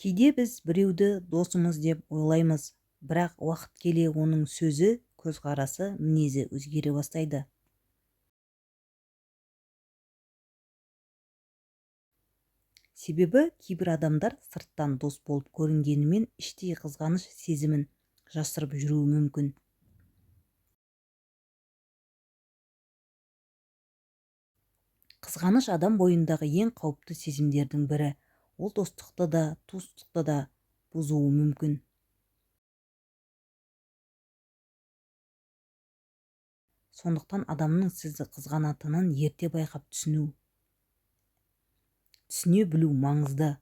Кейде біз біреуді досымыз деп ойлаймыз, бірақ уақыт келе оның сөзі, көзқарасы, мінезі өзгере бастайды. Себебі кейбір адамдар сырттан дос болып көрінгенімен іштей қызғаныш сезімін жасырып жүруі мүмкін. Қызғаныш адам бойындағы ең қауіпті сезімдердің бірі. Ол достықты да, туыстықты да бұзуы мүмкін. Сондықтан адамның сізді қызғанатынын ерте байқап түсіне білу маңызды.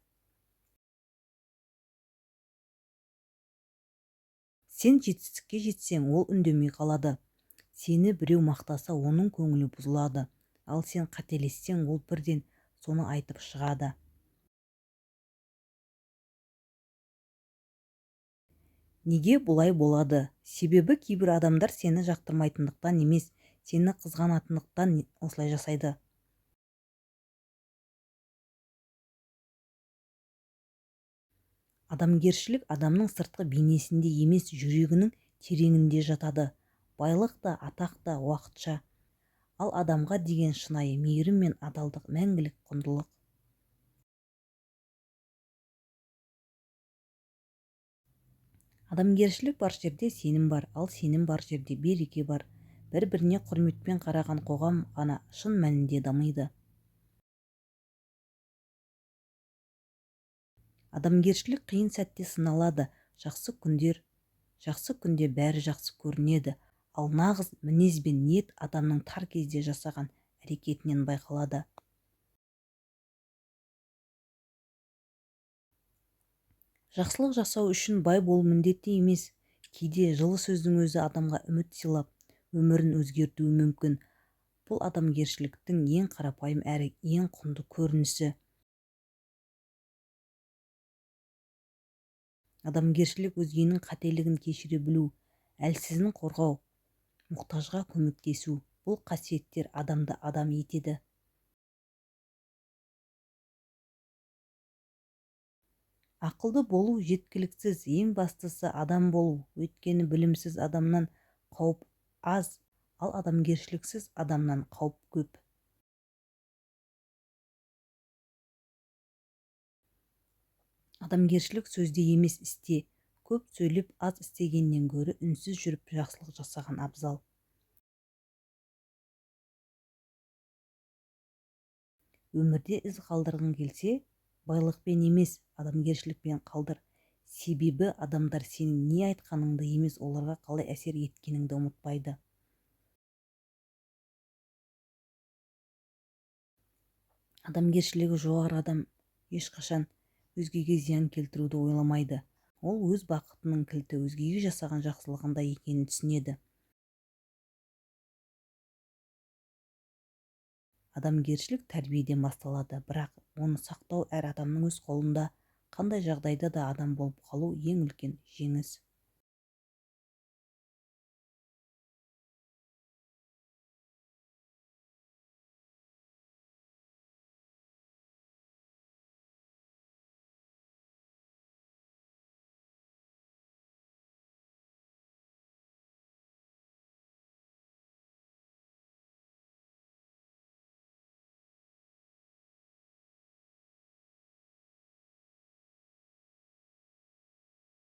Сен жетістікке жетсең, ол үндемей қалады. Сені біреу мақтаса, оның көңілі бұзылады. Ал сен қателессең, ол бірден соны айтып шығады. Неге бұлай болады? Себебі кейбір адамдар сені жақтырмайтындықтан емес, сені қызғанатындықтан осылай жасайды. Адамгершілік адамның сыртқы бейнесінде емес, жүрегінің тереңінде жатады. Байлық та, атақ та уақытша. Ал адамға деген шынайы мейірім мен адалдық мәңгілік құндылық. Адамгершілік бар жерде сенім бар, ал сенім бар жерде береке бар. Бір-біріне құрметпен қараған қоғам ғана шын мәнінде дамиды. Адамгершілік қиын сәтте сыналады. Жақсы күнде бәрі жақсы көрінеді. Ал нағыз мінез бен ниет адамның тар кезде жасаған әрекетінен байқалады. Жақсылық жасау үшін бай болу міндетті емес. Кейде жылы сөздің өзі адамға үміт сыйлап, өмірін өзгертуі мүмкін. Бұл адамгершіліктің ең қарапайым әрі ең құнды көрінісі. Адамгершілік өзгенің қателігін кешіре білу, әлсізін қорғау, мұқтажға көмектесу. Бұл қасиеттер адамды адам етеді. Ақылды болу жеткіліксіз, ең бастысы адам болу. Өйткені білімсіз адамнан қауіп аз, ал адамгершіліксіз адамнан қауіп көп. Адамгершілік сөзде емес, істе. Көп сөйлеп, аз істегеннен гөрі үнсіз жүріп жақсылық жасаған абзал. Өмірде із қалдырғың келсе, байлықпен емес, адамгершілікпен қалдыр. Себебі адамдар сенің не айтқаныңды емес, оларға қалай әсер еткеніңді ұмытпайды. Адамгершілігі жоғары адам ешқашан өзгеге зиян келтіруді ойламайды. Ол өз бақытының кілті өзгеге жасаған жақсылығында екенін түсінеді. Адамгершілік тәрбиеден басталады, бірақ оны сақтау әр адамның өз қолында. Қандай жағдайда да адам болып қалу ең үлкен жеңіс.